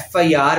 FIR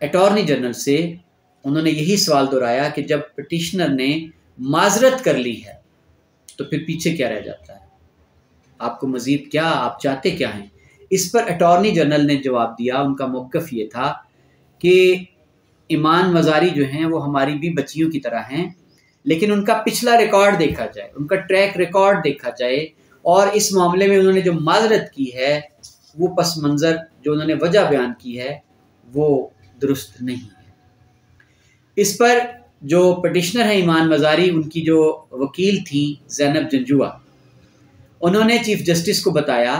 attorney general سے انہوں نے یہی سوال دہرایا کہ جب پٹیشنر نے معذرت کر لی ہے تو پھر پیچھے کیا رہ جاتا ہے، آپ کو مزید کیا، آپ چاہتے کیا ہیں؟ اس پر اٹارنی جنرل نے جواب دیا، ان کا موقف یہ تھا کہ ایمان مزاری جو ہیں وہ ہماری بھی بچیوں کی طرح ہیں، لیکن ان کا پچھلا ریکارڈ دیکھا جائے، ان کا ٹریک ریکارڈ دیکھا جائے، اور اس معاملے میں انہوں نے جو معذرت کی ہے وہ پس منظر جو انہوں نے وجہ بیان کی ہے وہ درست نہیں ہے۔ اس پر جو پٹیشنر ہیں ایمان مزاری، ان کی جو وکیل تھیں زینب جنجوعہ، انہوں نے چیف جسٹس کو بتایا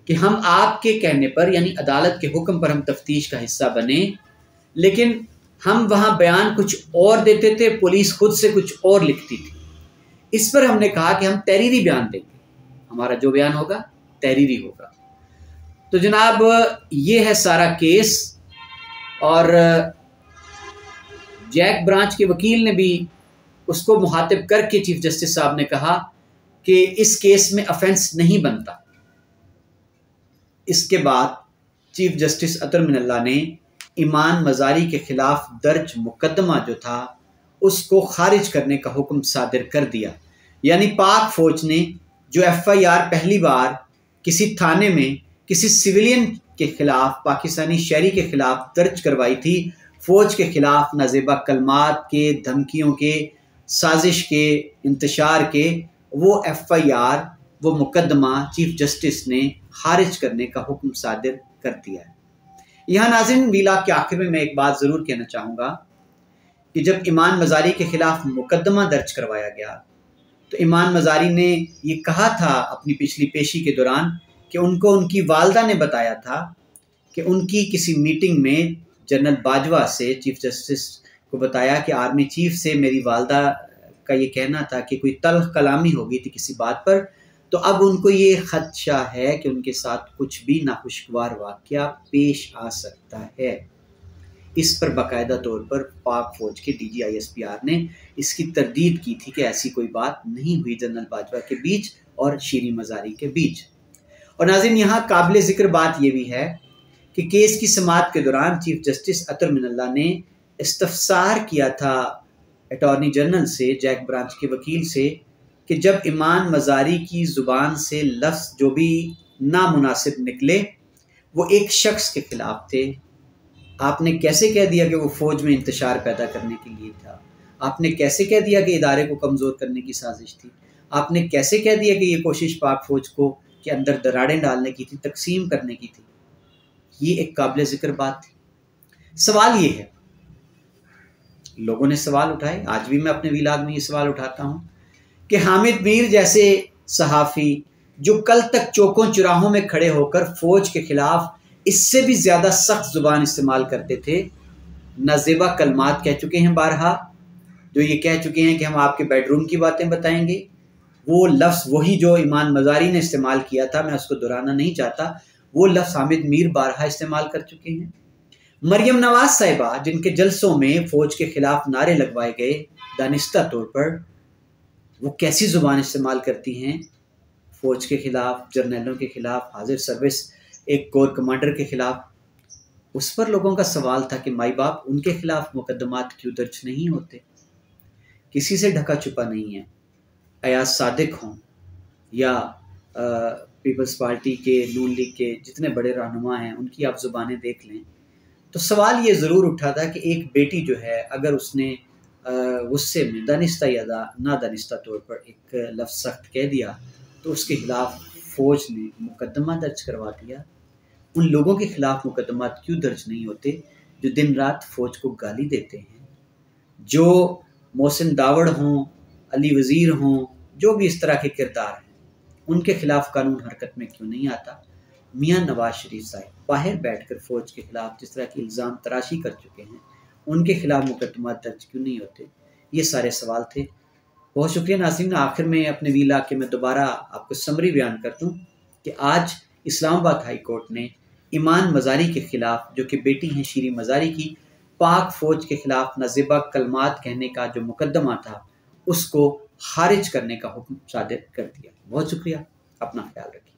کہ ہم آپ کے کہنے پر یعنی عدالت کے حکم پر ہم تفتیش کا حصہ بنے، لیکن ہم وہاں بیان کچھ اور دیتے تھے، پولیس خود سے کچھ اور لکھتی تھی۔ اس پر ہم نے کہا کہ ہم تحریری بیان دیں گے، ہمارا جو بیان ہوگا تحریری ہوگا۔ تو جناب یہ ہے سارا کیس، اور جیک برانچ کے وکیل نے بھی اس کو مخاطب کر کے چیف جسٹس صاحب نے کہا کہ اس کیس میں افینس نہیں بنتا۔ اس کے بعد چیف جسٹس اطہر من اللہ نے ایمان مزاری کے خلاف درج مقدمہ جو تھا اس کو خارج کرنے کا حکم صادر کر دیا، یعنی پاک فوج نے جو ایف آئی آر پہلی بار کسی تھانے میں کسی سویلین کے خلاف، پاکستانی شہری کے خلاف درج کروائی تھی، فوج کے خلاف نازیبہ کلمات کے، دھمکیوں کے، سازش کے، انتشار کے، وہ ایف آئی آر، وہ مقدمہ چیف جسٹس نے خارج کرنے کا حکم صادر کر دیا ہے۔ یہاں ناظرین ویلاگ کے آخر میں ایک بات ضرور کہنا چاہوں گا کہ جب ایمان مزاری کے خلاف مقدمہ درج کروایا گیا تو ایمان مزاری نے یہ کہا تھا اپنی پچھلی پیشی کے دوران کہ ان کو ان کی والدہ نے بتایا تھا کہ ان کی کسی میٹنگ میں جنرل باجوہ سے چیف جسٹس کو بتایا کہ آرمی چیف سے میری والدہ کا یہ کہنا تھا کہ کوئی تلخ کلامی ہو گئی تھی کسی بات پر، تو اب ان کو یہ خدشہ ہے کہ ان کے ساتھ کچھ بھی ناخوشگوار واقعہ پیش آ سکتا ہے۔ اس پر باقاعدہ طور پر پاک فوج کے D G I S P R نے اس کی تردید کی تھی کہ ایسی کوئی بات نہیں ہوئی جنرل باجوہ کے بیچ اور شیریں مزاری کے بیچ۔ اور ناظرین یہاں قابل ذکر بات یہ بھی ہے کہ کیس کی سماعت کے دوران چیف جسٹس اطہر من اللہ نے استفسار کیا تھا اٹارنی جنرل سے، جیک برانچ کے وکیل سے، کہ جب ایمان مزاری کی زبان سے لفظ جو بھی نامناسب نکلے وہ ایک شخص کے خلاف تھے، آپ نے کیسے کہہ دیا کہ وہ فوج میں انتشار پیدا کرنے کے لیے تھا؟ آپ نے کیسے کہہ دیا کہ ادارے کو کمزور کرنے کی سازش تھی؟ آپ نے کیسے کہہ دیا کہ یہ کوشش پاک فوج کو کے اندر دراڑیں ڈالنے کی تھی، تقسیم کرنے کی تھی؟ یہ ایک قابل ذکر بات تھی۔ سوال یہ ہے، لوگوں نے سوال اٹھائے، آج بھی میں اپنے ویلاگ میں یہ سوال اٹھاتا ہوں کہ حامد میر جیسے صحافی جو کل تک چوکوں چراہوں میں کھڑے ہو کر فوج کے خلاف اس سے بھی زیادہ سخت زبان استعمال کرتے تھے، نازیبہ کلمات کہہ چکے ہیں بارہا، جو یہ کہہ چکے ہیں کہ ہم آپ کے بیڈ روم کی باتیں بتائیں گے، وہ لفظ وہی جو ایمان مزاری نے استعمال کیا تھا، میں اس کو دہرانا نہیں چاہتا، وہ لفظ حامد میر بارہا استعمال کر چکے ہیں۔ مریم نواز صاحبہ جن کے جلسوں میں فوج کے خلاف نعرے لگوائے گئے دانستہ طور پر، وہ کیسی زبان استعمال کرتی ہیں فوج کے خلاف، جرنیلوں کے خلاف، حاضر سروس ایک کور کمانڈر کے خلاف؟ اس پر لوگوں کا سوال تھا کہ مائی باپ ان کے خلاف مقدمات کیوں درج نہیں ہوتے؟ کسی سے ڈھکا چھپا نہیں ہے، ایاز صادق ہوں یا پیپلز پارٹی کے، نون لیگ کے جتنے بڑے رہنما ہیں، ان کی آپ زبانیں دیکھ لیں تو سوال یہ ضرور اٹھا تھا کہ ایک بیٹی جو ہے اگر اس نے غصے میں دانستہ یا نادانستہ طور پر ایک لفظ سخت کہہ دیا تو اس کے خلاف فوج نے مقدمہ درج کروا دیا۔ ان لوگوں کے خلاف مقدمات کیوں درج نہیں ہوتے جو دن رات فوج کو گالی دیتے ہیں، جو محسن داوڑ ہوں، علی وزیر ہوں، جو بھی اس طرح کے کردار ہیں، ان کے خلاف قانون حرکت میں کیوں نہیں آتا؟ میاں نواز شریف صاحب باہر بیٹھ کر فوج کے خلاف جس طرح کی الزام تراشی کر چکے ہیں، ان کے خلاف مقدمات درج کیوں نہیں ہوتے؟ یہ سارے سوال تھے۔ بہت شکریہ ناظرین۔ آخر میں اپنے ویلاگ کے میں دوبارہ آپ کو سمری بیان کرتا ہوں کہ آج اسلام آباد ہائی کورٹ نے ایمان مزاری کے خلاف، جو کہ بیٹی ہیں شیریں مزاری کی، پاک فوج کے خلاف نازیبہ کلمات کہنے کا جو مقدمہ تھا اس کو خارج کرنے کا حکم صادر کر دیا۔ بہت شکریہ، اپنا خیال رکھیں۔